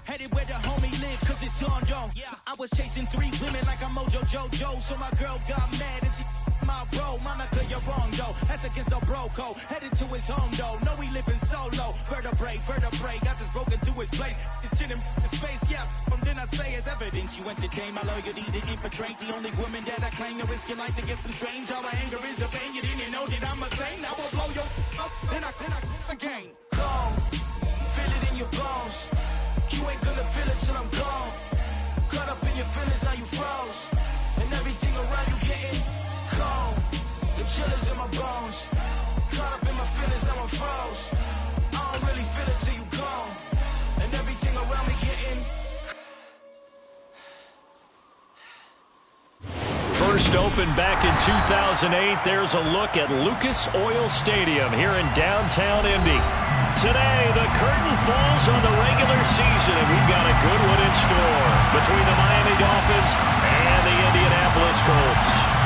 Headed where the homie live, cause it's on, though. I was chasing 3 women like I'm Mojo Jojo, so my girl got mad and she my bro. Monica, you're wrong, though. That's against our bro code. Headed to his home, though. No, we living solo. Vertebrae. I just broke into his place. It's chillin' in space, yeah. From then I say it's evidence you entertain my loyalty to infiltrate. The only woman that I claim to risk your life to get some strange. All my anger is a pain. You didn't know that I'm a saint. Now I'll blow your up. Then I again. Gone. Feel it in your bones. You ain't gonna feel it till I'm gone. Caught up in your feelings, now you froze. And everything around you getting cold. The chillers in my bones. Caught up in my feelings, now I'm froze. I don't really feel it till you gone. And everything around me getting. First opened back in 2008, there's a look at Lucas Oil Stadium here in downtown Indy. Today, the curtain falls on the regular season, and we've got a good one in store between the Miami Dolphins and the Indianapolis Colts.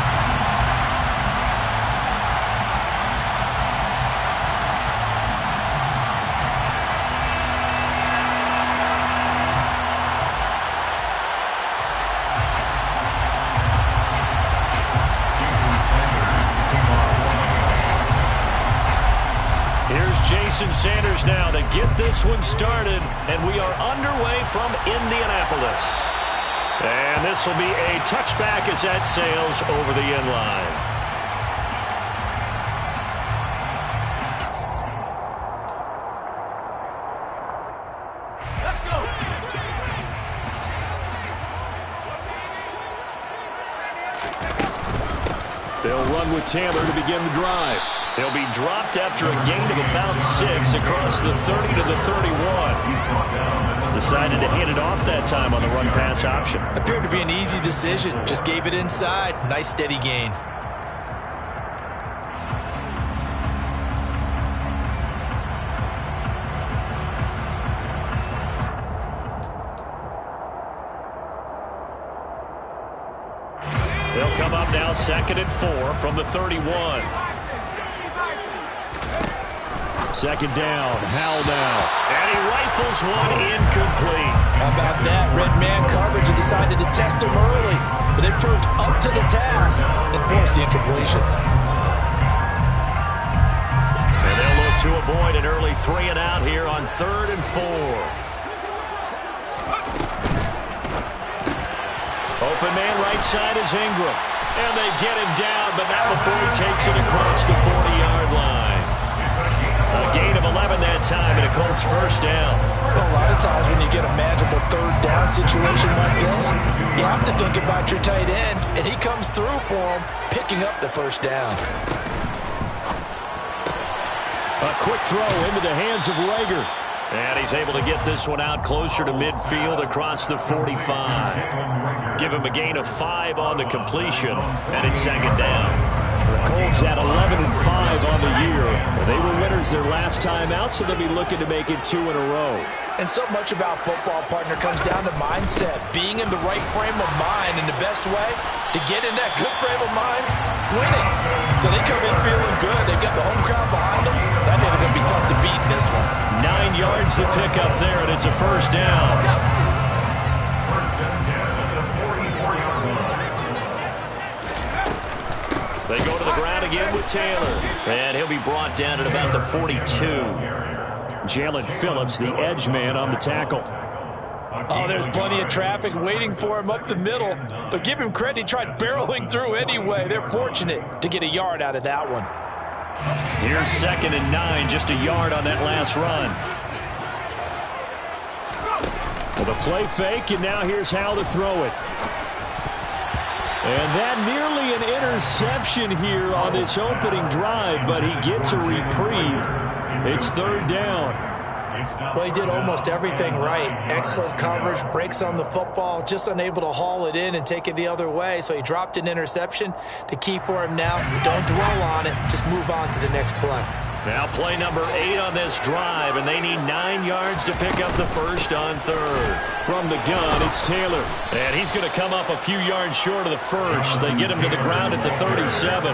Jason Sanders now to get this one started, and we are underway from Indianapolis. And this will be a touchback as that sails over the end line. Let's go. They'll run with Taylor to begin the drive. He'll be dropped after a gain of about 6 across the 30 to the 31. Decided to hand it off that time on the run-pass option. Appeared to be an easy decision. Just gave it inside. Nice steady gain. They'll come up now 2nd and 4 from the 31. Second down, Howell now. And he rifles one incomplete. How about that? Red man coverage and decided to test him early. But it proved up to the task and forced the incompletion. And they'll look to avoid an early 3 and out here on 3rd and 4. Open man right side is Ingram. And they get him down, but not before he takes it across the 40-yard line. A gain of 11 that time, and a Colts first down. Well, a lot of times when you get a manageable 3rd down situation like this, you have to think about your tight end, and he comes through for him, picking up the first down. A quick throw into the hands of Rager. And he's able to get this one out closer to midfield across the 45. Give him a gain of 5 on the completion, and it's 2nd down. The Colts had 11 and 5 on the year. They were winners their last time out, so they'll be looking to make it 2 in a row. And so much about football, partner, comes down to mindset. Being in the right frame of mind, and the best way to get in that good frame of mind, winning. So they come in feeling good. They got the home crowd behind them. That ain't going to be tough to beat in this one. 9 yards to pick up there, and it's a first down. They go to the ground again with Taylor. And he'll be brought down at about the 42. Jalen Phillips, the edge man on the tackle. Oh, there's plenty of traffic waiting for him up the middle. But give him credit, he tried barreling through anyway. They're fortunate to get a yard out of that one. Here's 2nd and 9, just a yard on that last run. Well, the play fake, and now here's how to throw it. And that nearly an interception here on this opening drive, but he gets a reprieve. It's 3rd down. Well, he did almost everything right. Excellent coverage, breaks on the football, just unable to haul it in and take it the other way. So he dropped an interception. The key for him now, don't dwell on it. Just move on to the next play. Now play number 8 on this drive, and they need 9 yards to pick up the first on 3rd. From the gun, it's Taylor. And he's going to come up a few yards short of the first. They get him to the ground at the 37.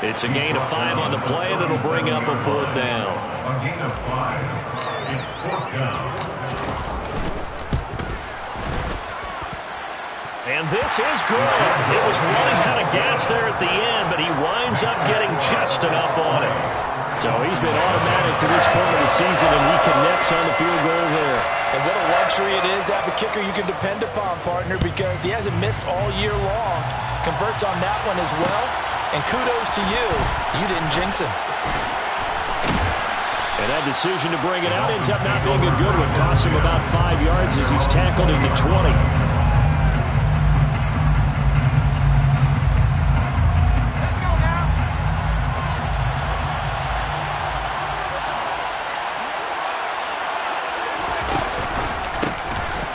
It's a gain of 5 on the play, and it'll bring up a 4th down. A gain of 5. It's 4th down. And this is good. It was running out of gas there at the end, but he winds up getting just enough on it. So he's been automatic to this point of the season, and he connects on the field goal there. And what a luxury it is to have a kicker you can depend upon, partner, because he hasn't missed all year long. Converts on that one as well. And kudos to you. You didn't jinx him. And that decision to bring it out ends up not being a good one. Costs him about 5 yards as he's tackled into 20.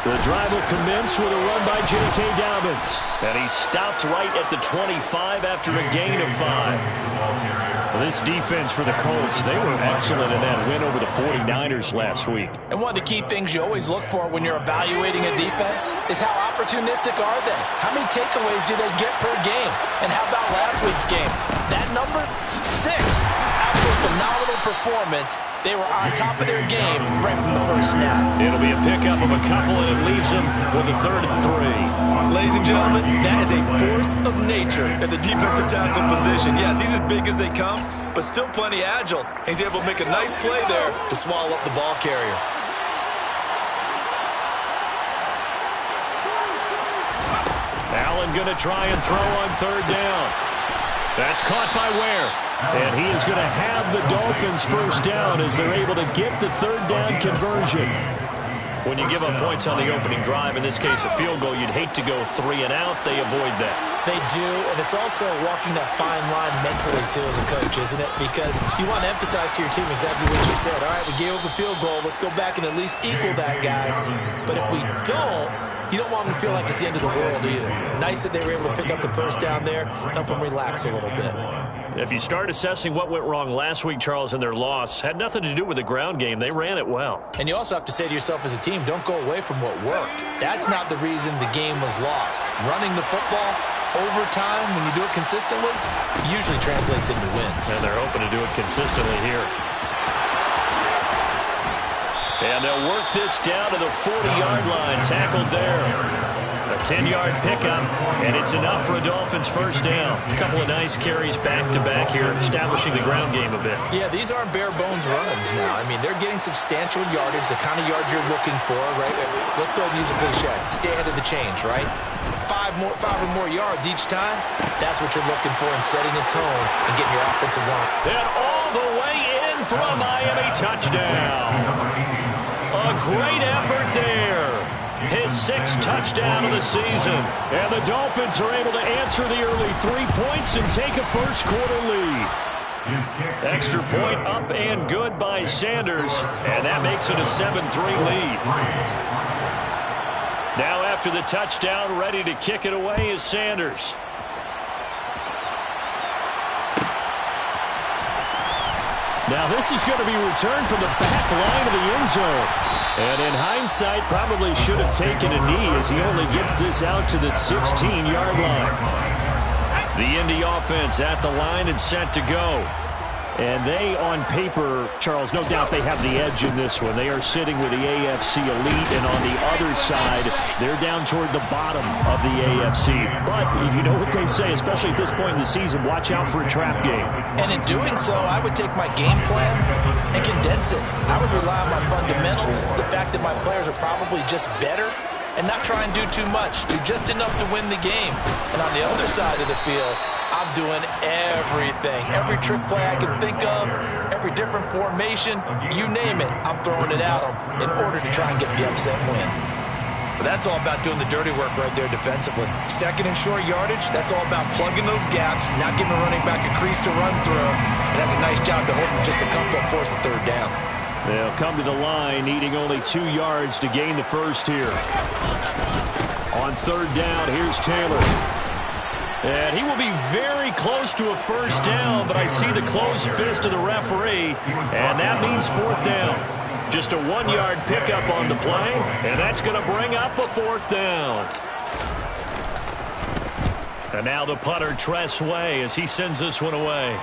The drive will commence with a run by J.K. Dobbins. And he's stopped right at the 25 after a gain of 5. Well, this defense for the Colts, they were excellent in that win over the 49ers last week. And one of the key things you always look for when you're evaluating a defense is how opportunistic are they? How many takeaways do they get per game? And how about last week's game? That number? 6. Absolute phenomenal performance. They were on top of their game right from the first snap. It'll be a pickup of a couple, and it leaves them with a 3rd and 3. Ladies and gentlemen, that is a force of nature at the defensive tackle position. Yes, he's as big as they come, but still plenty agile. He's able to make a nice play there to swallow up the ball carrier. Allen going to try and throw on 3rd down. That's caught by Ware. And he is going to have the Dolphins first down as they're able to get the 3rd down conversion. When you give up points on the opening drive, in this case a field goal, you'd hate to go 3 and out. They avoid that. They do, and it's also walking that fine line mentally, too, as a coach, isn't it? Because you want to emphasize to your team exactly what you said. All right, we gave up a field goal. Let's go back and at least equal that, guys. But if we don't, you don't want them to feel like it's the end of the world either. Nice that they were able to pick up the first down there, help them relax a little bit. If you start assessing what went wrong last week, Charles, in their loss, had nothing to do with the ground game. They ran it well. And you also have to say to yourself as a team, don't go away from what worked. That's not the reason the game was lost. Running the football over time, when you do it consistently, usually translates into wins. And they're hoping to do it consistently here. And they'll work this down to the 40-yard line. Tackled there. A 10-yard pickup, and it's enough for a Dolphins first down. A couple of nice carries back-to-back here, establishing the ground game a bit. Yeah, these aren't bare-bones runs now. I mean, they're getting substantial yardage, the kind of yards you're looking for, right? Let's go use a cliche. Stay ahead of the change, right? 5 or more yards each time, that's what you're looking for in setting a tone and getting your offensive line. And all the way in for a Miami touchdown. A great effort there. His 6th touchdown of the season. And the Dolphins are able to answer the early 3 points and take a first-quarter lead. Extra point up and good by Sanders, and that makes it a 7-3 lead. Now after the touchdown, ready to kick it away is Sanders. Now this is going to be returned from the back line of the end zone. And in hindsight, probably should have taken a knee as he only gets this out to the 16-yard line. The Indy offense at the line and set to go. And they, on paper, Charles, no doubt they have the edge in this one. They are sitting with the AFC elite, and on the other side, they're down toward the bottom of the AFC. But you know what they say, especially at this point in the season, watch out for a trap game. And in doing so, I would take my game plan and condense it. I would rely on my fundamentals, the fact that my players are probably just better, and not try and do too much, do just enough to win the game. And on the other side of the field, I'm doing everything. Every trick play I can think of, every different formation, you name it, I'm throwing it at them in order to try and get the upset win. But that's all about doing the dirty work right there defensively. 2nd and short yardage, that's all about plugging those gaps, not giving a running back a crease to run through. And that's a nice job to hold them just a couple and force a 3rd down. They'll come to the line, needing only 2 yards to gain the first here. On 3rd down, here's Taylor. And he will be very close to a first down, but I see the closed fist of the referee, and that means 4th down. Just a 1-yard pickup on the play, and that's going to bring up a 4th down. And now the punter, Tress Way, as he sends this one away.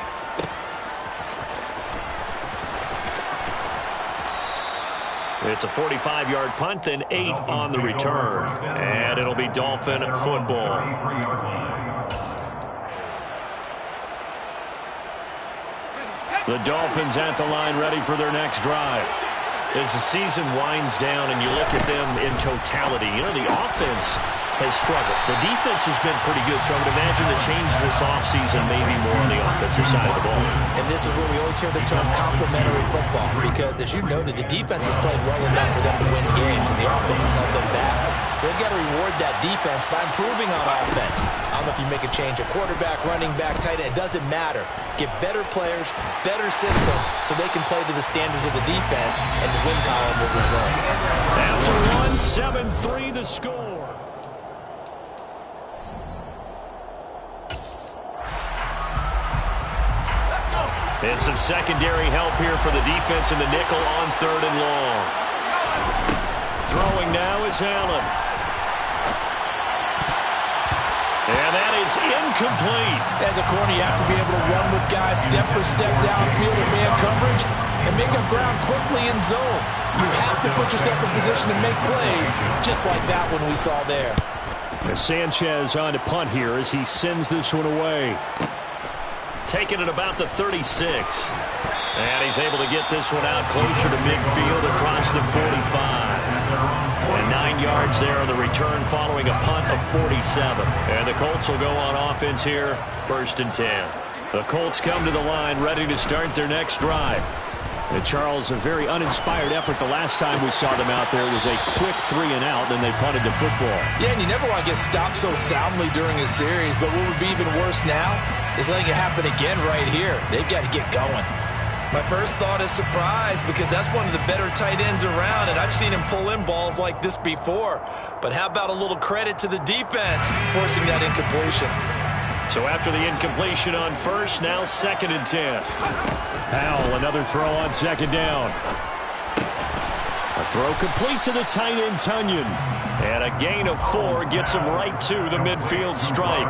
It's a 45-yard punt, then 8 on the return. And it'll be Dolphin football. The Dolphins at the line, ready for their next drive. As the season winds down and you look at them in totality, you know, the offense has struggled. The defense has been pretty good, so I would imagine the changes this offseason may be more on the offensive side of the ball. And this is where we always hear the term complementary football, because as you noted, the defense has played well enough for them to win games, and the offense has held them back. So they've got to reward that defense by improving on offense. I don't know if you make a change, a quarterback, running back, tight end, it doesn't matter. Get better players, better system, so they can play to the standards of the defense, and the win column will resume. After one, 7-3 the score. And some secondary help here for the defense in the nickel on 3rd and long. Throwing now is Allen. And that is incomplete. As a corner, you have to be able to run with guys step for step downfield in man coverage and make up ground quickly in zone. You have to put yourself in position to make plays, just like that one we saw there. And Sanchez on to punt here as he sends this one away. Taking it about the 36. And he's able to get this one out closer to midfield across the 45. And 9 yards there on the return following a punt of 47. And the Colts will go on offense here, 1st and 10. The Colts come to the line ready to start their next drive. And Charles, a very uninspired effort. The last time we saw them out there was a quick 3 and out, then they punted the football. Yeah, and you never want to get stopped so soundly during a series, but what would be even worse now is letting it happen again right here. They've got to get going. My first thought is surprise, because that's one of the better tight ends around, and I've seen him pull in balls like this before. But how about a little credit to the defense forcing that incompletion? So after the incompletion on 1st, now 2nd and 10. Powell, another throw on 2nd down. A throw complete to the tight end, Tunyon. And a gain of 4 gets him right to the midfield stripe.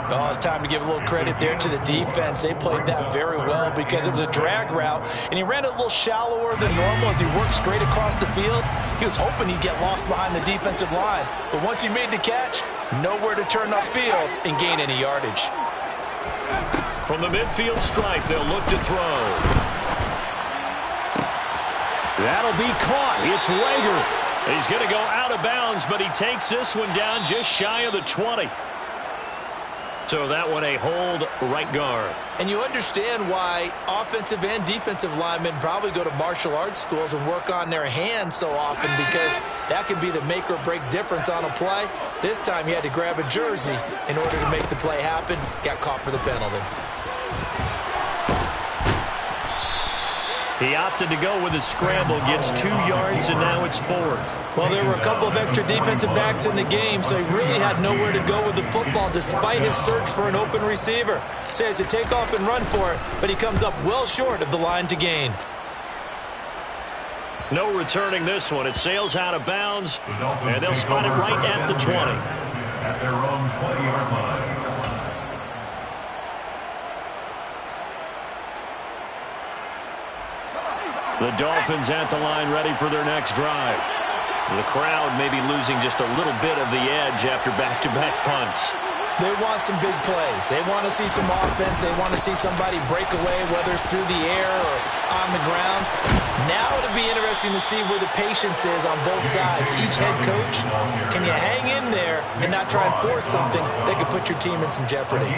Oh, it's time to give a little credit there to the defense. They played that very well because it was a drag route, and he ran it a little shallower than normal as he worked straight across the field. He was hoping he'd get lost behind the defensive line, but once he made the catch, nowhere to turn upfield and gain any yardage. From the midfield stripe, they'll look to throw. That'll be caught. It's Rager. He's going to go out of bounds, but he takes this one down just shy of the 20. So that one a hold right guard. And you understand why offensive and defensive linemen probably go to martial arts schools and work on their hands so often, because that can be the make or break difference on a play. This time he had to grab a jersey in order to make the play happen. Got caught for the penalty. He opted to go with a scramble, gets 2 yards, and now it's 4th. Well, there were a couple of extra defensive backs in the game, so he really had nowhere to go with the football despite his search for an open receiver. So he has to take off and run for it, but he comes up well short of the line to gain. No returning this one. It sails out of bounds, and they'll spot it right at the 20. At their own 20-yard line. The Dolphins at the line ready for their next drive. The crowd may be losing just a little bit of the edge after back-to-back punts. They want some big plays. They want to see some offense. They want to see somebody break away, whether it's through the air or on the ground. Now it'll be interesting to see where the patience is on both sides. Each head coach, can you hang in there and not try and force something that could put your team in some jeopardy?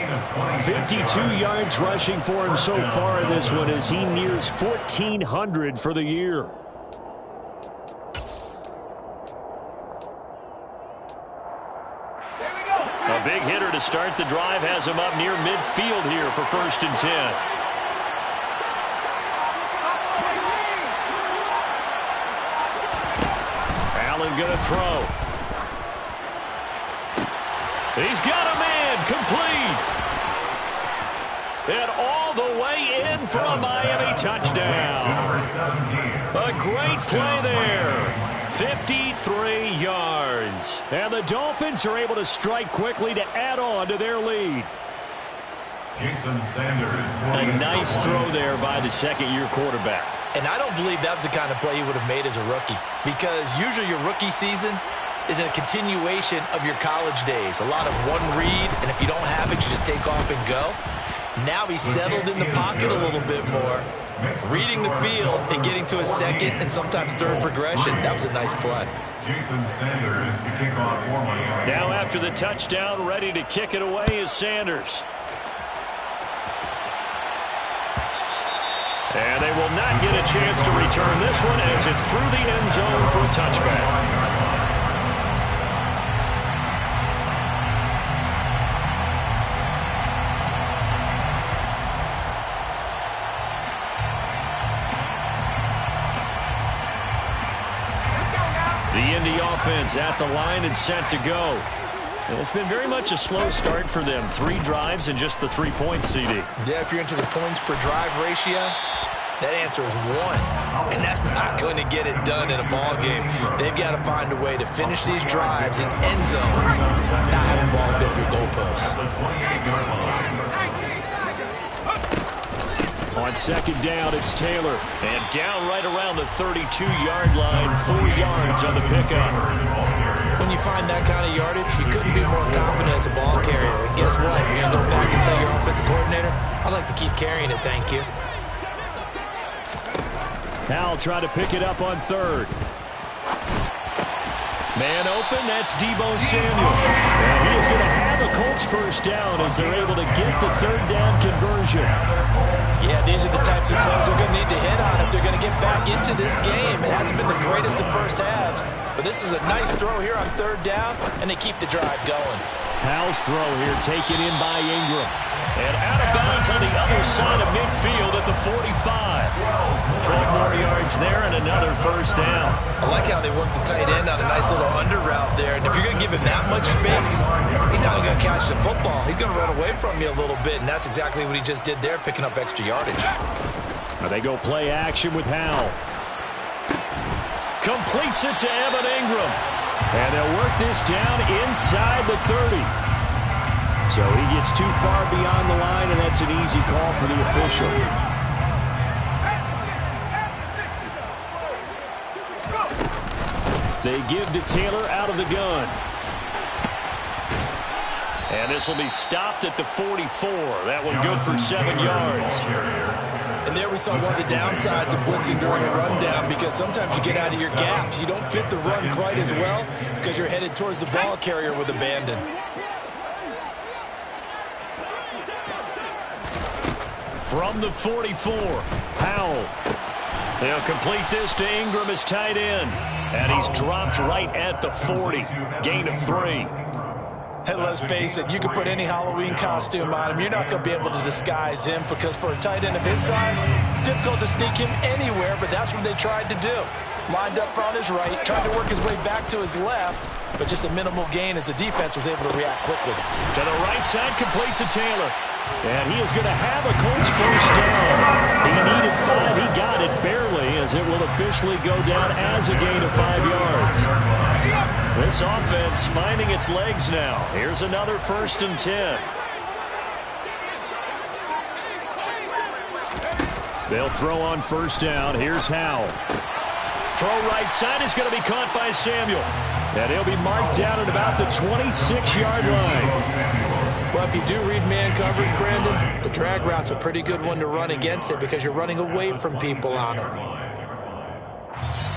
52 yards rushing for him so far in this one as he nears 1,400 for the year. A big hitter to start the drive has him up near midfield here for 1st and 10. Allen going to throw. He's got a man, complete. And all the way in for a Miami touchdown. A great play there. 53 yards. And the Dolphins are able to strike quickly to add on to their lead. Jason Sanders. A nice throw there by the second-year quarterback. And I don't believe that was the kind of play he would have made as a rookie, because usually your rookie season is a continuation of your college days. A lot of one read, and if you don't have it, you just take off and go. Now he's settled in the pocket a little bit more, reading the field and getting to a second and sometimes third progression. That was a nice play. Jason Sanders to kick off for Miami. Now after the touchdown, ready to kick it away is Sanders. And they will not get a chance to return this one as it's through the end zone for a touchback. The Indy offense at the line and set to go. And it's been very much a slow start for them. 3 drives and just the 3 points, CD. Yeah, if you're into the points per drive ratio, that answer is 1. And that's not going to get it done in a ball game. They've got to find a way to finish these drives in end zones, not having balls go through goalposts. On second down, it's Taylor. And down right around the 32-yard line, 4 yards on the pickup. When you find that kind of yardage, you couldn't be more confident as a ball carrier. And guess what? You're going to go back and tell your offensive coordinator, I'd like to keep carrying it, thank you. Howell trying to pick it up on third. Man open, that's Deebo Samuel. And he is going to have a Colts first down as they're able to get the third down conversion. Yeah, these are the types of plays they're going to need to hit on if they're going to get back into this game. It hasn't been the greatest of first halves, but this is a nice throw here on third down, and they keep the drive going. Howell's throw here taken in by Ingram. And out of bounds on the other side of midfield at the 45. 12 more yards there and another first down. I like how they work the tight end on a nice little under route there. And if you're going to give him that much space, he's not going to catch the football. He's going to run away from you a little bit, and that's exactly what he just did there, picking up extra yardage. Now they go play action with Howell. Completes it to Evan Ingram. And they'll work this down inside the 30. So he gets too far beyond the line, and that's an easy call for the official. They give to Taylor out of the gun. And this will be stopped at the 44. That one good for 7 yards. And there we saw one of the downsides of blitzing during a rundown, because sometimes you get out of your gaps. You don't fit the run quite as well because you're headed towards the ball carrier with abandon. From the 44, Howell. They'll complete this to Ingram as tight end. And he's dropped right at the 40. Gain of 3. Hey, let's face it, you can put any Halloween costume on him. You're not going to be able to disguise him, because for a tight end of his size, difficult to sneak him anywhere, but that's what they tried to do. Lined up on his right, tried to work his way back to his left, but just a minimal gain as the defense was able to react quickly. To the right side, complete to Taylor. And he is going to have a Colts first down. He needed 5. He got it barely, as it will officially go down as a gain of 5 yards. This offense finding its legs now. Here's another 1st and 10. They'll throw on first down. Here's Howell. Throw right side is going to be caught by Samuel. And he'll be marked down at about the 26-yard line. Well, if you do read man coverage, Brandon, the drag route's a pretty good one to run against it, because you're running away from people on it.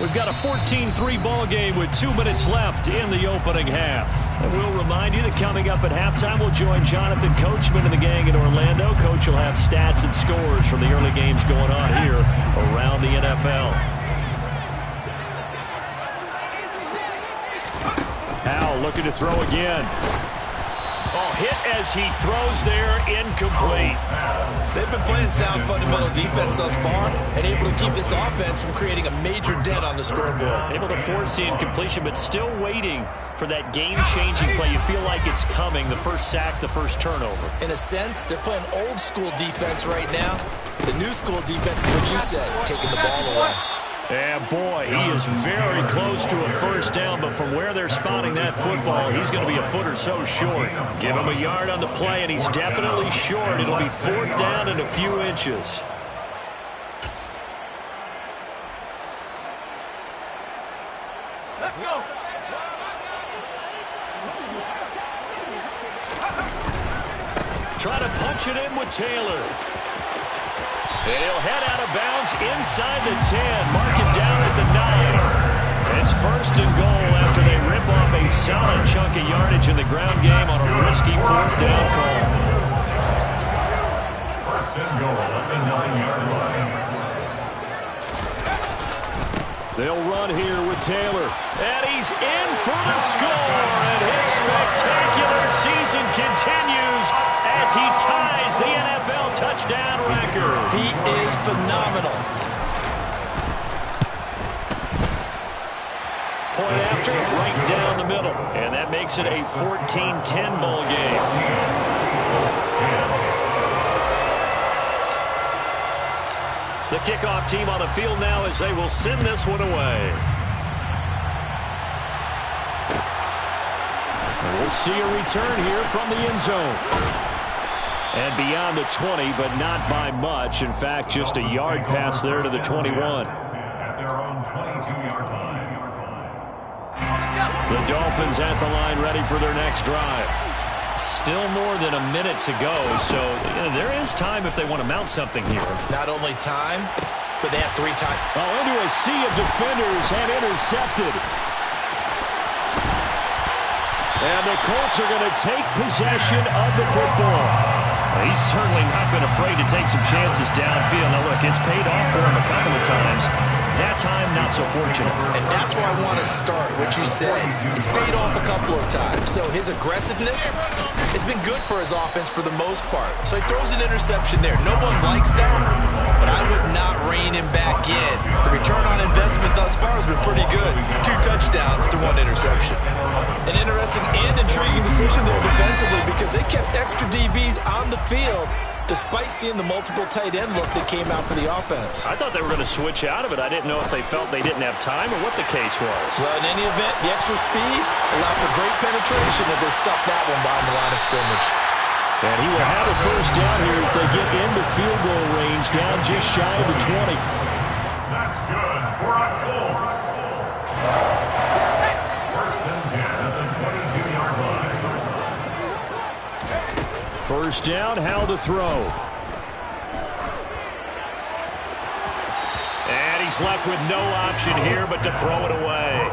We've got a 14-3 ball game with 2 minutes left in the opening half. And we'll remind you that coming up at halftime, we'll join Jonathan Coachman and the gang in Orlando. Coach will have stats and scores from the early games going on here around the NFL. Howell looking to throw again. Oh, hit as he throws there, incomplete. They've been playing sound fundamental defense thus far and able to keep this offense from creating a major dent on the scoreboard. Able to force the incompletion, but still waiting for that game-changing play. You feel like it's coming, the first sack, the first turnover. In a sense, they're playing old-school defense right now. The new-school defense is what you said, taking the ball away. Yeah, boy, he is very close to a first down, but from where they're spotting that football, he's going to be a foot or so short. Give him a yard on the play, and he's definitely short. It'll be 4th down and a few inches. Try to punch it in with Taylor. And he'll head out of bounds inside the 10. Mark him down at the 9. It's first and goal after they rip off a solid chunk of yardage in the ground game on a risky 4th down call. First and goal at the 9-yard line. They'll run here with Taylor. And he's in for the score. And his spectacular season continues as he ties the NFL touchdown record. He is phenomenal. Point after, right down the middle. And that makes it a 14-10 ball game. The kickoff team on the field now as they will send this one away. And we'll see a return here from the end zone. And beyond the 20, but not by much. In fact, just a yard pass there to the 21. At their own 22-yard line. The Dolphins at the line ready for their next drive. Still more than a minute to go, so there is time if they want to mount something here. Not only time, but they have 3 times. Oh, into a sea of defenders and intercepted. And the Colts are going to take possession of the football. He's certainly not been afraid to take some chances downfield. Now, look, it's paid off for him a couple of times. That time, not so fortunate. And that's where I want to start, what you said. It's paid off a couple of times. So his aggressiveness has been good for his offense for the most part. So he throws an interception there. No one likes that, but I would not rein him back in. The return on investment thus far has been pretty good. 2 touchdowns to 1 interception. An interesting and intriguing decision there defensively because they kept extra DBs on the field despite seeing the multiple tight end look that came out for the offense. I thought they were going to switch out of it. I didn't know if they felt they didn't have time or what the case was. Well, in any event, the extra speed allowed for great penetration as they stuffed that one behind the line of scrimmage. And he will have a first down here as they get into field goal range, down just shy of the 20. That's good for a Colts. First and 10 at the 22-yard line. First down, Howell to throw. And he's left with no option here but to throw it away.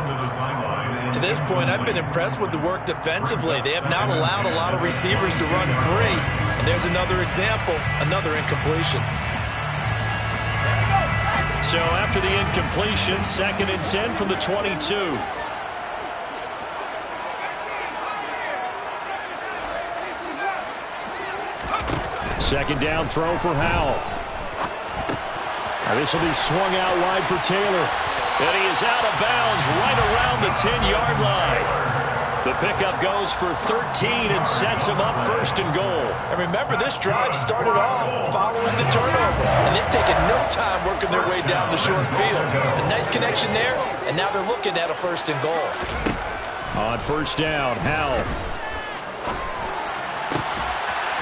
To this point, I've been impressed with the work defensively. They have not allowed a lot of receivers to run free. And there's another example, another incompletion. So after the incompletion, 2nd and 10 from the 22. Second down throw for Howell. Now this will be swung out wide for Taylor. And he is out of bounds right around the 10-yard line. The pickup goes for 13 and sets him up first and goal. And remember, this drive started off following the turnover. And they've taken no time working their way down the short field. A nice connection there, and now they're looking at a first and goal. On first down, Howell.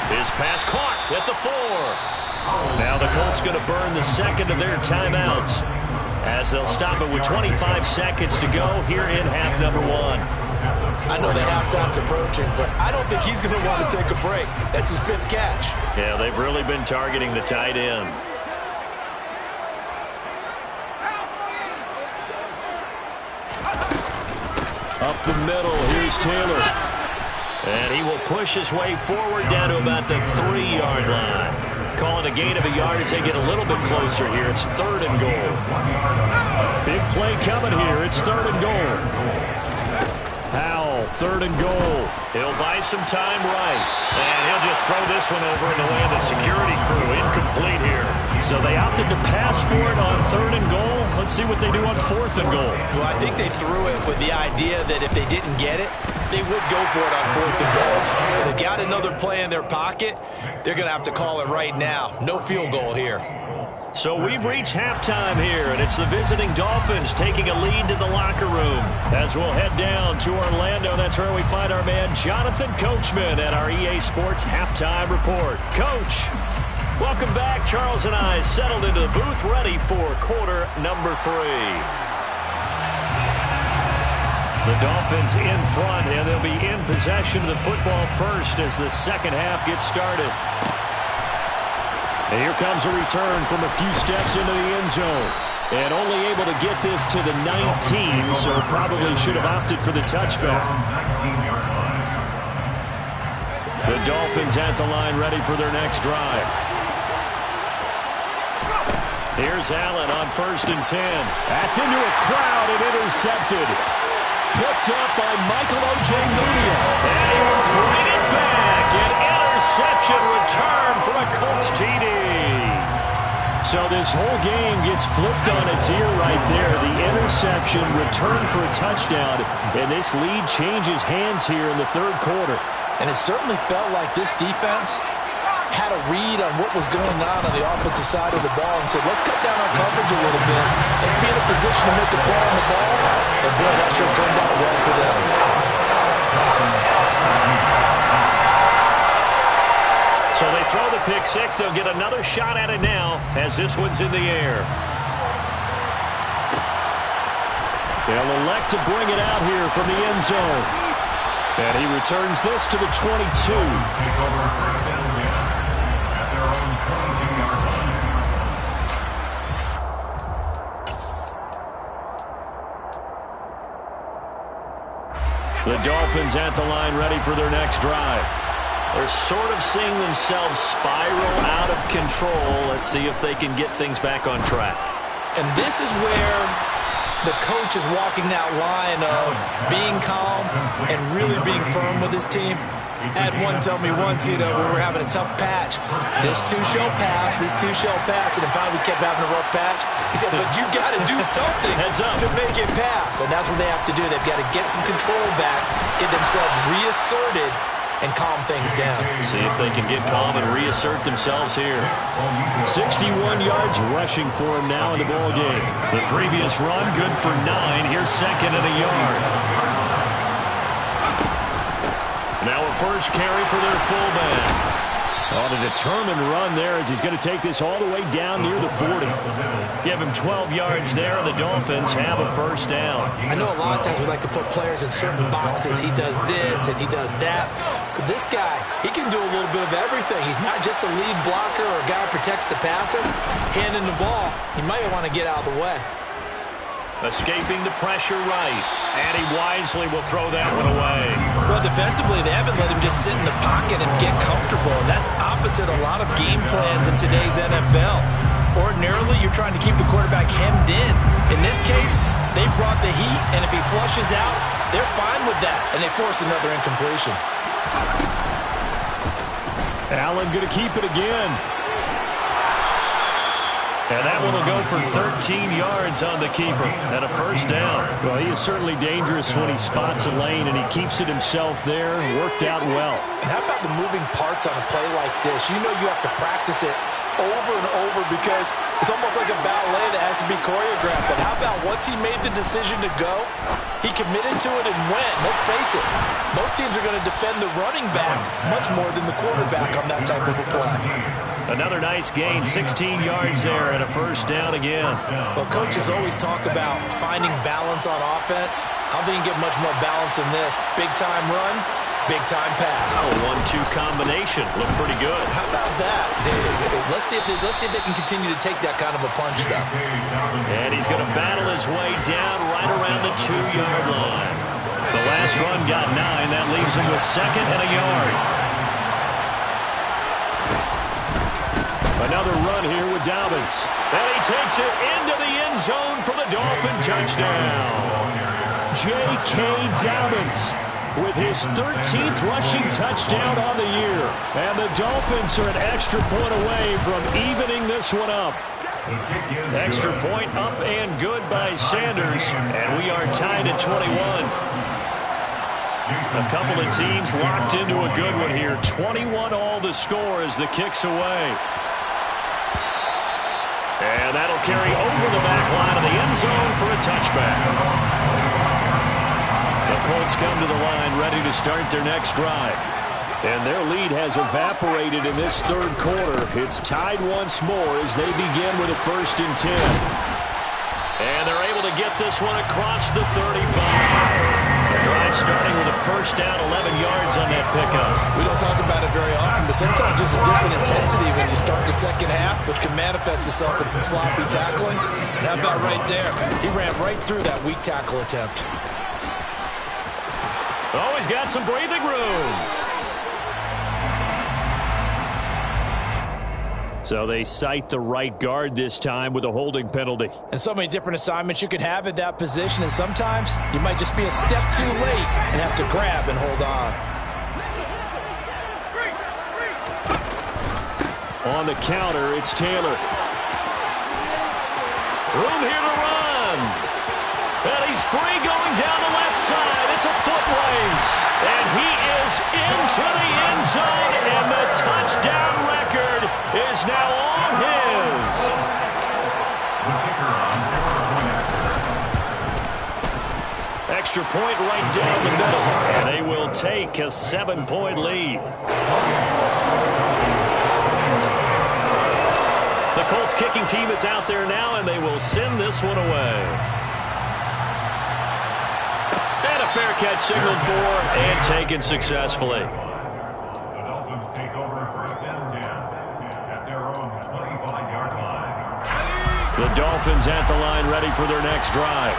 His pass caught at the 4. Now the Colts going to burn the second of their timeouts as they'll stop it with 25 seconds to go here in half number 1. I know the halftime's approaching, but I don't think he's going to want to take a break. That's his 5th catch. Yeah, they've really been targeting the tight end. Up the middle, here's Taylor. And he will push his way forward down to about the 3-yard line. Calling a gain of a yard as they get a little bit closer here. It's 3rd and goal. Big play coming here. It's 3rd and goal. Howell, 3rd and goal. He'll buy some time right. And he'll just throw this one over in the way of the security crew. Incomplete here. So they opted to pass for it on 3rd and goal. Let's see what they do on 4th and goal. Well, I think they threw it with the idea that if they didn't get it, they would go for it on 4th and goal. So they got another play in their pocket. They're going to have to call it right now. No field goal here. So we've reached halftime here, and it's the visiting Dolphins taking a lead to the locker room. As we'll head down to Orlando, that's where we find our man Jonathan Coachman at our EA Sports Halftime Report. Coach, welcome back. Charles and I settled into the booth ready for quarter number 3. The Dolphins in front, and they'll be in possession of the football first as the second half gets started. And here comes a return from a few steps into the end zone. And only able to get this to the 19, so probably should have opted for the touchback. The Dolphins at the line ready for their next drive. Here's Allen on 1st and 10. That's into a crowd and intercepted. Picked up by Michael O.J. Moody. And he will bring it back. An interception return for a Colts TD. So this whole game gets flipped on its ear right there. The interception, return for a touchdown, and this lead changes hands here in the third quarter. And it certainly felt like this defense had a read on what was going on the offensive side of the ball and said, let's cut down our coverage a little bit. Let's be in a position to make a play on the ball. And boy, that sure turned out well for them. So they throw the pick six. They'll get another shot at it now as this one's in the air. They'll elect to bring it out here from the end zone. And he returns this to the 22. Take over 1st and 10 at their own 22-yard line. The Dolphins at the line ready for their next drive. They're sort of seeing themselves spiral out of control. Let's see if they can get things back on track. And this is where the coach is walking that line of being calm and really being firm with his team. I had one tell me once, we were having a tough patch. This too shall pass, this too shall pass. And finally we kept having a rough patch. He said, but you got to do something to make it pass. And that's what they have to do. They've got to get some control back, get themselves reasserted, and calm things down. See if they can get calm and reassert themselves here. 61 yards rushing for him now in the ball game. The previous run, good for 9. Here's 2nd and a yard. Now a first carry for their fullback. On a determined run there as he's going to take this all the way down near the 40. Give him 12 yards there, and the Dolphins have a first down. I know a lot of times we like to put players in certain boxes. He does this and he does that. But this guy, he can do a little bit of everything. He's not just a lead blocker or a guy who protects the passer. Handing the ball, he might want to get out of the way. Escaping the pressure right. And he wisely will throw that one away. Well, defensively, they haven't let him just sit in the pocket and get comfortable. And that's opposite a lot of game plans in today's NFL. Ordinarily, you're trying to keep the quarterback hemmed in. In this case, they brought the heat, and if he flushes out, they're fine with that. And they force another incompletion. Allen going to keep it again. And that one will go for 13 yards on the keeper and a first down. Well, he is certainly dangerous when he spots a lane, and he keeps it himself there. Worked out well. And how about the moving parts on a play like this? You know you have to practice it over and over because it's almost like a ballet that has to be choreographed. But how about once he made the decision to go, he committed to it and went. Let's face it, most teams are going to defend the running back much more than the quarterback on that type of a play. Another nice gain, 16 yards there and a first down again. Well, coaches always talk about finding balance on offense. I don't think you get much more balance than this. Big-time run, big-time pass. Oh, 1-2 combination. Looked pretty good. How about that, Dave? Let's see if they can continue to take that kind of a punch, though. And he's going to battle his way down right around the 2-yard line. The last run got 9. That leaves him with 2nd and a yard. Another run here with Dobbins. And he takes it into the end zone for the Dolphin touchdown. J.K. Dobbins with his 13th rushing touchdown on the year. And the Dolphins are an extra point away from evening this one up. Extra point up and good by Sanders. And we are tied at 21. A couple of teams locked into a good one here. 21 all the score as the kick's away. And that'll carry over the back line of the end zone for a touchback. The Colts come to the line ready to start their next drive. And their lead has evaporated in this third quarter. It's tied once more as they begin with a 1st and 10. And they're able to get this one across the 35. first down, 11 yards on that pickup. We don't talk about it very often, but sometimes there's a dip in intensity when you start the second half, which can manifest itself in some sloppy tackling. And how about right there? He ran right through that weak tackle attempt. Oh, he's got some breathing room. So they cite the right guard this time with a holding penalty. And so many different assignments you can have at that position, and sometimes you might just be a step too late and have to grab and hold on. On the counter, it's Taylor. Room here to run. And he's free going down the left side. It's a foot race. And he is into the end zone, and the touchdown record is now all his. Extra point right down the middle, and they will take a 7-point lead. The Colts kicking team is out there now, and they will send this one away. And a fair catch signaled for and taken successfully. The Dolphins take over first and 10 at their own 25-yard line. The Dolphins at the line ready for their next drive.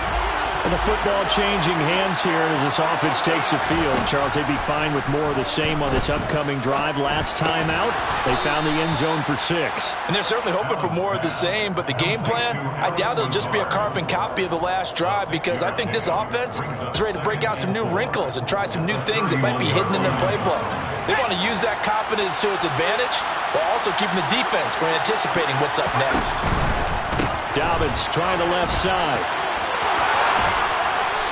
And the football changing hands here as this offense takes the field. Charles, they'd be fine with more of the same on this upcoming drive. Last time out, they found the end zone for 6. And they're certainly hoping for more of the same, but the game plan, I doubt it'll just be a carbon copy of the last drive, because I think this offense is ready to break out some new wrinkles and try some new things that might be hidden in their playbook. They want to use that confidence to its advantage, while also keeping the defense from anticipating what's up next. Dobbins trying the left side.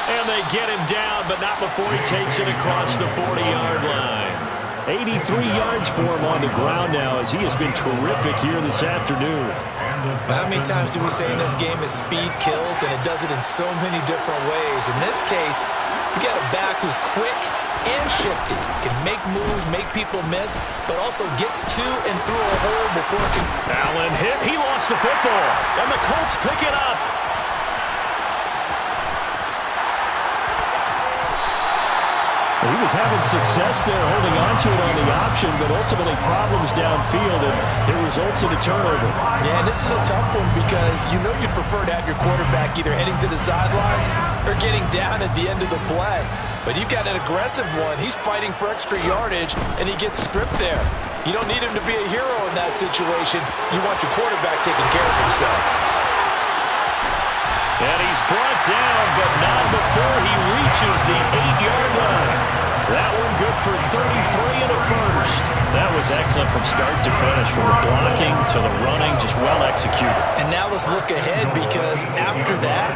And they get him down, but not before he takes it across the 40-yard line. 83 yards for him on the ground now, as he has been terrific here this afternoon. But how many times do we say in this game is speed kills, and it does it in so many different ways? In this case, you got a back who's quick and shifty, can make moves, make people miss, but also gets to and through a hole before it can... Allen hit. He lost the football, and the Colts pick it up. He was having success there holding on to it on the option, but ultimately problems downfield, and it results in a turnover. Yeah, and this is a tough one because you know you'd prefer to have your quarterback either heading to the sidelines or getting down at the end of the play. But you've got an aggressive one. He's fighting for extra yardage, and he gets stripped there. You don't need him to be a hero in that situation. You want your quarterback taking care of himself. And he's brought down, but not before he reaches the 8-yard line. That one good for 33 and a first. That was excellent from start to finish, from the blocking to the running, just well executed. And now let's look ahead, because after that,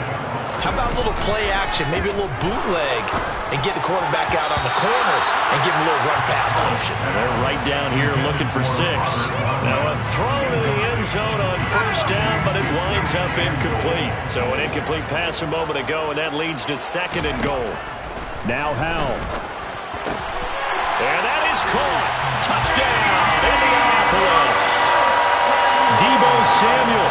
how about a little play action, maybe a little bootleg, and get the quarterback out on the corner and give him a little run pass option. And they're right down here looking for 6. Now a throw to the end zone on first down, but it winds up incomplete. So an incomplete pass a moment ago, and that leads to 2nd and goal. Now Howell. And that is caught. Touchdown, Indianapolis. Deebo Samuel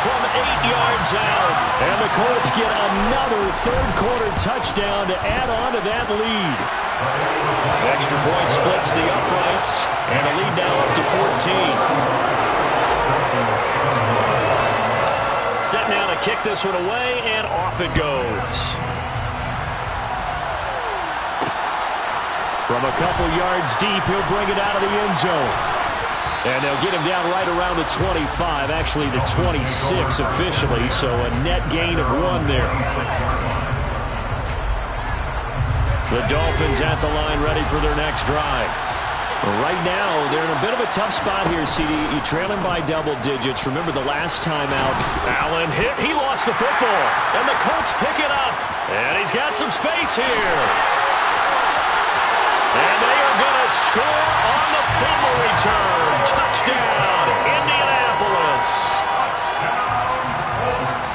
from 8 yards out. And the Colts get another third-quarter touchdown to add on to that lead. Extra point splits the uprights, and a lead now up to 14. Set now to kick this one away, and off it goes. From a couple yards deep, he'll bring it out of the end zone. And they'll get him down right around the 25, actually the 26 officially, so a net gain of 1 there. The Dolphins at the line ready for their next drive. Right now, they're in a bit of a tough spot here, CD. You're trailing by double digits. Remember the last time out, Allen hit. He lost the football, and the Colts pick it up. And he's got some space here. And they are going to score on the fumble return. Touchdown, Indianapolis.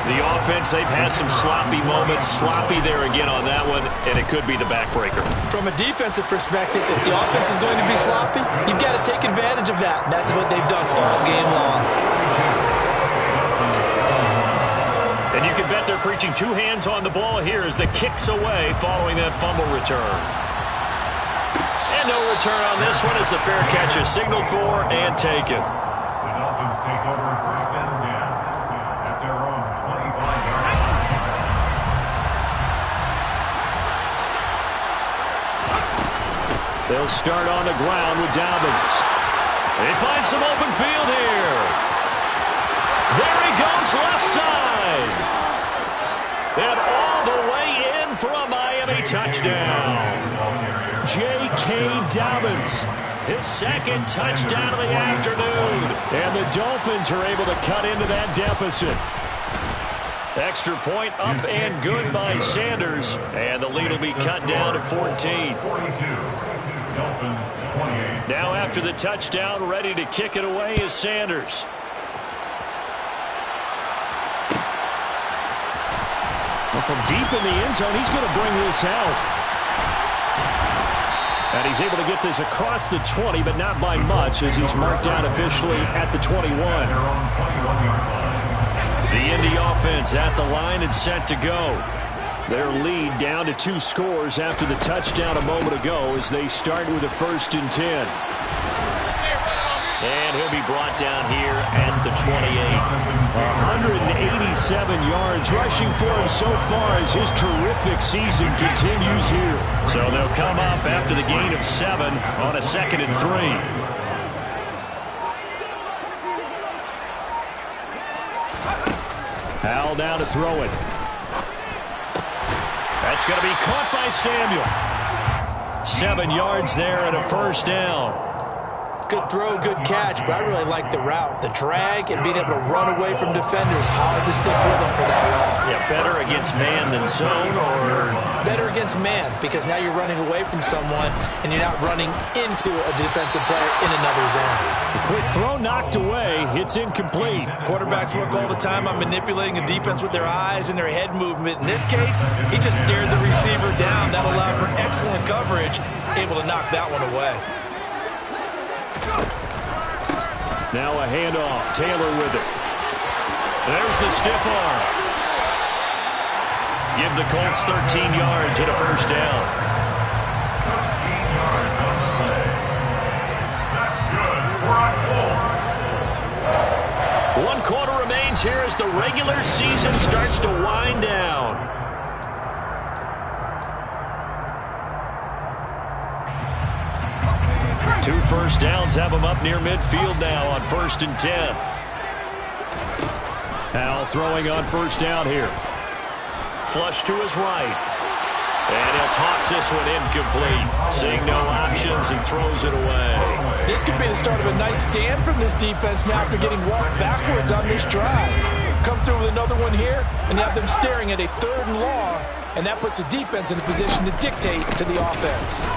The offense, they've had some sloppy moments. Sloppy there again on that one, and it could be the backbreaker. From a defensive perspective, if the offense is going to be sloppy, you've got to take advantage of that. And that's what they've done all game long. And you can bet they're preaching 2 hands on the ball here as the kick's away following that fumble return. And no return on this one as the fair catch is signaled for and taken. The Dolphins take over first and 10 at their own 25-yard line. They'll start on the ground with Dobbins. They find some open field here. There he goes, left side. And all the way in for a Miami touchdown. J.K. Dobbins, his second touchdown of the afternoon. And the Dolphins are able to cut into that deficit. Extra point up and good by Sanders. And the lead will be cut down to 14. Dolphins 28. Now after the touchdown, ready to kick it away is Sanders. Well, from deep in the end zone, he's going to bring this out. And he's able to get this across the 20, but not by much, as he's marked down officially at the 21. The Indy offense at the line and set to go. Their lead down to 2 scores after the touchdown a moment ago as they start with a 1st and 10. And he'll be brought down here at the 28. 187 yards rushing for him so far as his terrific season continues here. So they'll come up after the gain of 7 on a 2nd and 3. Howell down to throw it. That's going to be caught by Samuel. 7 yards there and a 1st down. Good throw, good catch, but I really like the route. The drag and being able to run away from defenders. Hard to stick with them for that long. Yeah, better against man than zone, or? Better against man, because now you're running away from someone and you're not running into a defensive player in another zone. The quick throw knocked away. It's incomplete. Quarterbacks work all the time on manipulating a defense with their eyes and their head movement. In this case, he just stared the receiver down. That allowed for excellent coverage, able to knock that one away. Now a handoff. Taylor with it. There's the stiff arm. Give the Colts 13 yards and a 1st down. 13 yards on the play. That's good for our Colts. 1 quarter remains here as the regular season starts to wind down. Two 1st downs have them up near midfield now on 1st and 10. Howell throwing on 1st down here. Flush to his right. And he'll toss this one incomplete. Seeing no options, he throws it away. This could be the start of a nice scan from this defense now after getting walked backwards on this drive. Come through with another one here, and you have them staring at a 3rd and long, and that puts the defense in a position to dictate to the offense.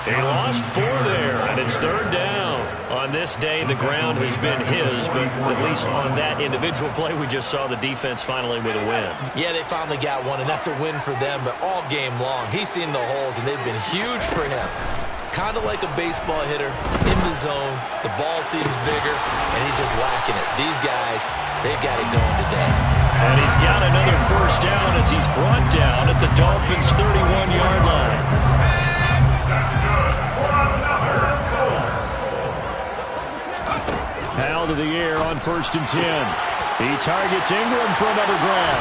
He lost 4 there, and it's 3rd down. On this day, the ground has been his, but at least on that individual play, we just saw the defense finally with a win. Yeah, they finally got one, and that's a win for them, but all game long, he's seen the holes, and they've been huge for him. Kind of like a baseball hitter in the zone. The ball seems bigger, and he's just whacking it. These guys, they've got it going today. And he's got another 1st down as he's brought down at the Dolphins' 31-yard line. That's good for another Colts. Howell to the air on 1st and 10. He targets Ingram for another grab.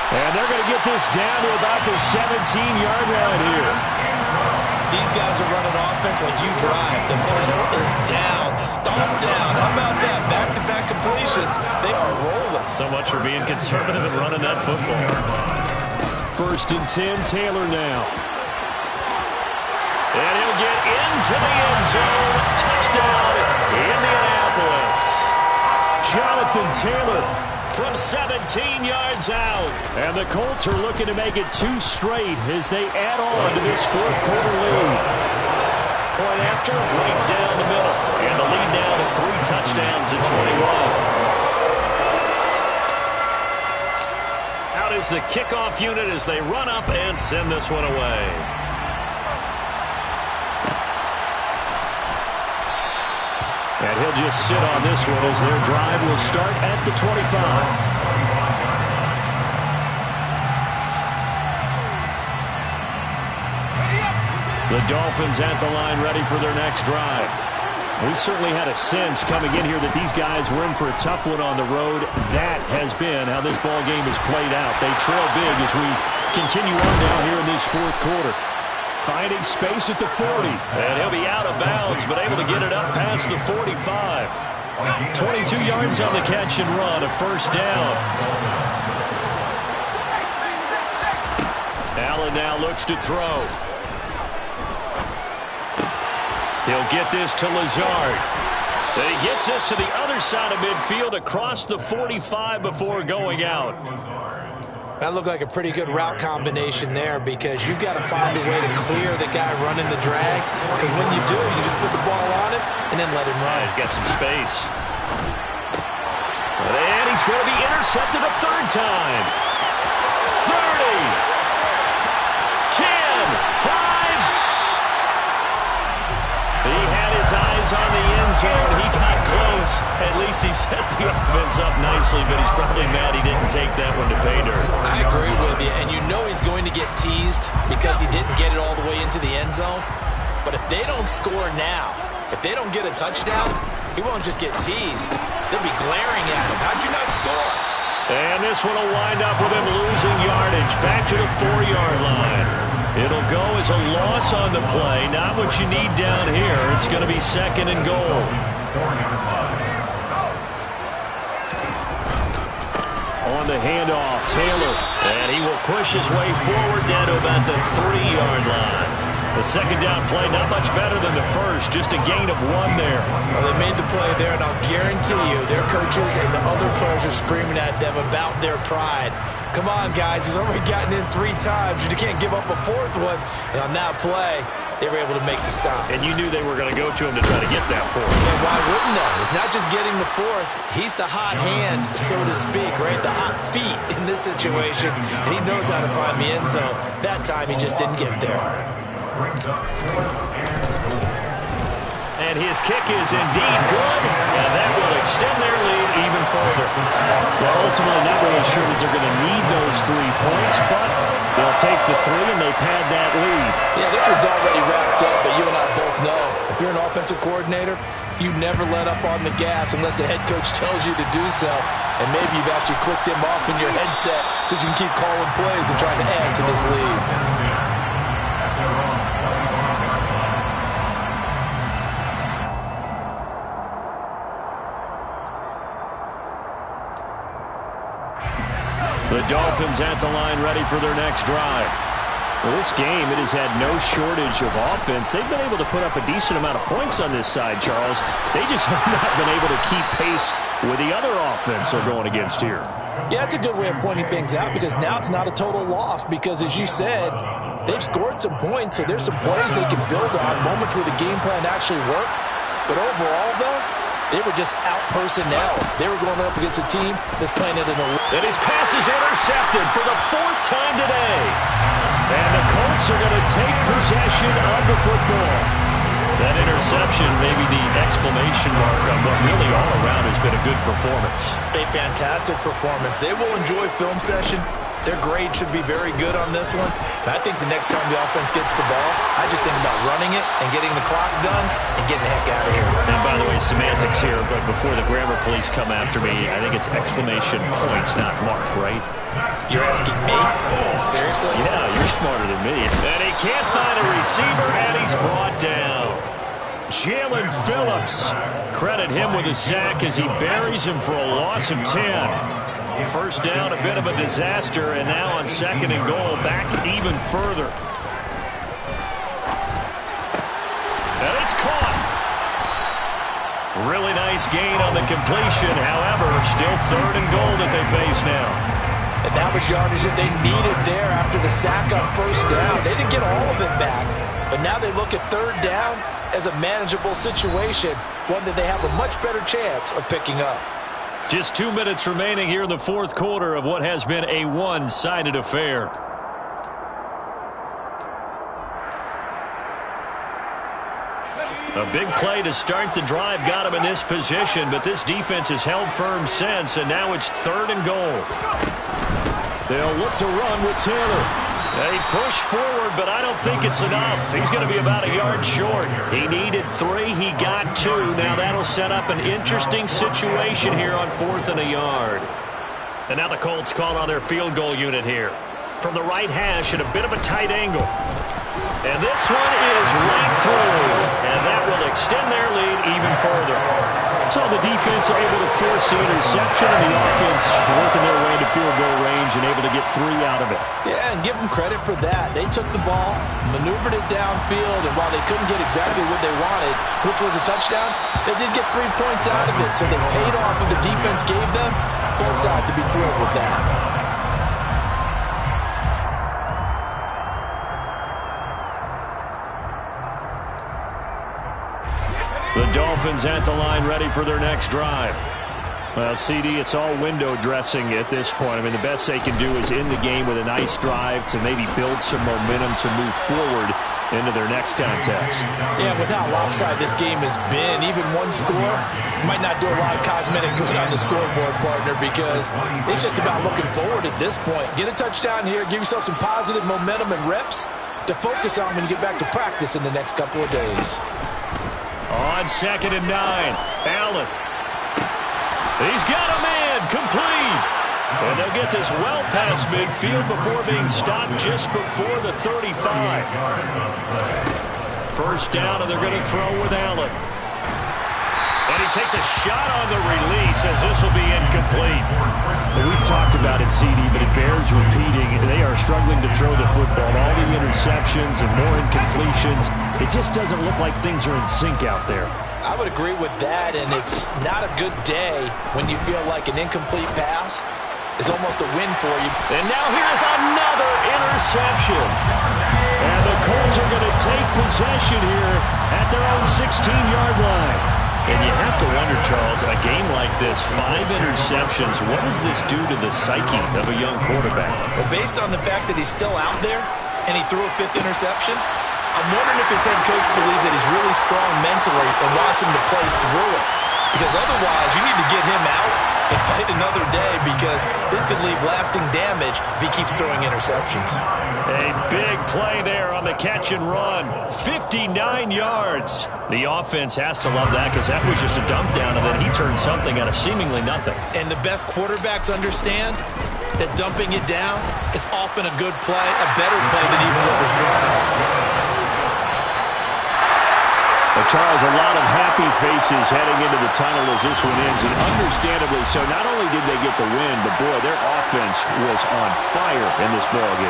And they're going to get this down to about the 17-yard line here. These guys are running offense like you drive. The pedal is down, stomped down. How about that? Back-to-back completions. They are rolling. So much for being conservative and running that football. 1st and 10, Taylor now. And he'll get into the end zone. Touchdown, Indianapolis. Jonathan Taylor from 17 yards out. And the Colts are looking to make it 2 straight as they add on to this 4th quarter lead. Point after, right down the middle. And the lead now to 3 touchdowns at 21. Out is the kickoff unit as they run up and send this one away. And he'll just sit on this one as their drive will start at the 25. The Dolphins at the line ready for their next drive. We certainly had a sense coming in here that these guys were in for a tough one on the road. That has been how this ball game has played out. They trail big as we continue on down here in this fourth quarter. Finding space at the 40. And he'll be out of bounds, but able to get it up past the 45. 22 yards on the catch and run, a first down. Allen now looks to throw. He'll get this to Lazard. Then he gets this to the other side of midfield across the 45 before going out. That looked like a pretty good route combination there because you've got to find a way to clear the guy running the drag. Because when you do, you just put the ball on him and then let him run. He's got some space. And he's going to be intercepted a third time. 30. 10, 5. He had his eyes on the end zone. He got close. At least he set the offense up nicely, but he's probably mad he didn't take that one to pay dirt. I agree with you, and you know he's going to get teased because he didn't get it all the way into the end zone. But if they don't score now, if they don't get a touchdown, he won't just get teased. They'll be glaring at him. How'd you not score? And this one will wind up with him losing yardage back to the 4-yard line. It'll go as a loss on the play. Not what you need down here. It's going to be second and goal. On the handoff, Taylor. And he will push his way forward down to about the 3-yard line. The second down play, not much better than the first. Just a gain of 1 there. Well, they made the play there, and I'll guarantee you their coaches and the other players are screaming at them about their pride. Come on, guys. He's already gotten in 3 times. You can't give up a 4th one. And on that play, they were able to make the stop. And you knew they were going to go to him to try to get that 4th. And why wouldn't they? It's not just getting the 4th. He's the hot hand, so to speak, right? The hot feet in this situation. And he knows how to find the end zone. That time, he just didn't get there. And his kick is indeed good, and that will extend their lead even further. Well, ultimately, not really sure that they're going to need those 3 points, but they'll take the 3 and they pad that lead. Yeah, this one's already wrapped up, but you and I both know if you're an offensive coordinator, you never let up on the gas unless the head coach tells you to do so. And maybe you've actually clicked him off in your headset so you can keep calling plays and trying to add to this lead. The Dolphins at the line ready for their next drive. Well, this game, it has had no shortage of offense. They've been able to put up a decent amount of points on this side, Charles. They just have not been able to keep pace with the other offense they're going against here. Yeah, that's a good way of pointing things out because now it's not a total loss because, as you said, they've scored some points, so there's some plays they can build on, moments where the game plan actually worked. But overall, though, they were just out personnel. They were going up against a team that's playing at an elite. And his pass is intercepted for the 4th time today. And the Colts are going to take possession of the football. That interception, maybe the exclamation mark on what really all around has been a good performance. A fantastic performance. They will enjoy film session. Their grade should be very good on this one. And I think the next time the offense gets the ball, I just think about running it and getting the clock done and getting the heck out of here. And by the way, semantics here, but before the grammar police come after me, I think it's exclamation points, not mark, right? You're asking me? Seriously? Yeah, you're smarter than me. And he can't find a receiver, and he's brought down. Jalen Phillips. Credit him with a sack as he buries him for a loss of 10. First down, a bit of a disaster, and now on second and goal, back even further. And it's caught. Really nice gain on the completion. However, still 3rd and goal that they face now. And that was yardage that they needed there after the sack on first down. They didn't get all of it back, but now they look at 3rd down as a manageable situation, one that they have a much better chance of picking up. Just 2 minutes remaining here in the 4th quarter of what has been a one-sided affair. A big play to start the drive got him in this position, but this defense has held firm since, and now it's 3rd and goal. They'll look to run with Taylor. They push forward, but I don't think it's enough. He's going to be about a yard short. He needed 3. He got 2. Now that'll set up an interesting situation here on 4th and a yard. And now the Colts call on their field goal unit here. From the right hash at a bit of a tight angle. And this one is right through. And that will extend their lead even further. So the defense able to force the interception, and the offense working their way to field goal range and able to get 3 out of it. Yeah, and give them credit for that. They took the ball, maneuvered it downfield, and while they couldn't get exactly what they wanted, which was a touchdown, they did get 3 points out of it. So they paid off what the defense gave them. Both sides to be thrilled with that. The Dolphins at the line ready for their next drive. Well, CD, it's all window dressing at this point. I mean, the best they can do is end the game with a nice drive to maybe build some momentum to move forward into their next contest. Yeah, with how lopsided this game has been, even one score might not do a lot of cosmetic good on the scoreboard, partner, because it's just about looking forward at this point. Get a touchdown here, give yourself some positive momentum and reps to focus on when you get back to practice in the next couple of days. On 2nd and 9, Allen. He's got a man, complete. And they'll get this well past midfield before being stopped just before the 35. First down, and they're going to throw with Allen. And he takes a shot on the release as this will be incomplete. We've talked about it, CD, but it bears repeating. They are struggling to throw the football. All the interceptions and more incompletions. It just doesn't look like things are in sync out there. I would agree with that, and it's not a good day when you feel like an incomplete pass is almost a win for you. And now here's another interception. And the Colts are going to take possession here at their own 16-yard line. And you have to wonder, Charles, a game like this, 5 interceptions, what does this do to the psyche of a young quarterback? Well, based on the fact that he's still out there and he threw a 5th interception, I'm wondering if his head coach believes that he's really strong mentally and wants him to play through it. Because otherwise, you need to get him out and fight another day, because this could leave lasting damage if he keeps throwing interceptions. A big play there on the catch and run. 59 yards. The offense has to love that, because that was just a dump down, and then he turned something out of seemingly nothing. And the best quarterbacks understand that dumping it down is often a good play, a better play than even what was drawn up. Well, Charles, a lot of happy faces heading into the tunnel as this one ends, and understandably so. Not only did they get the win, but boy, their offense was on fire in this ballgame.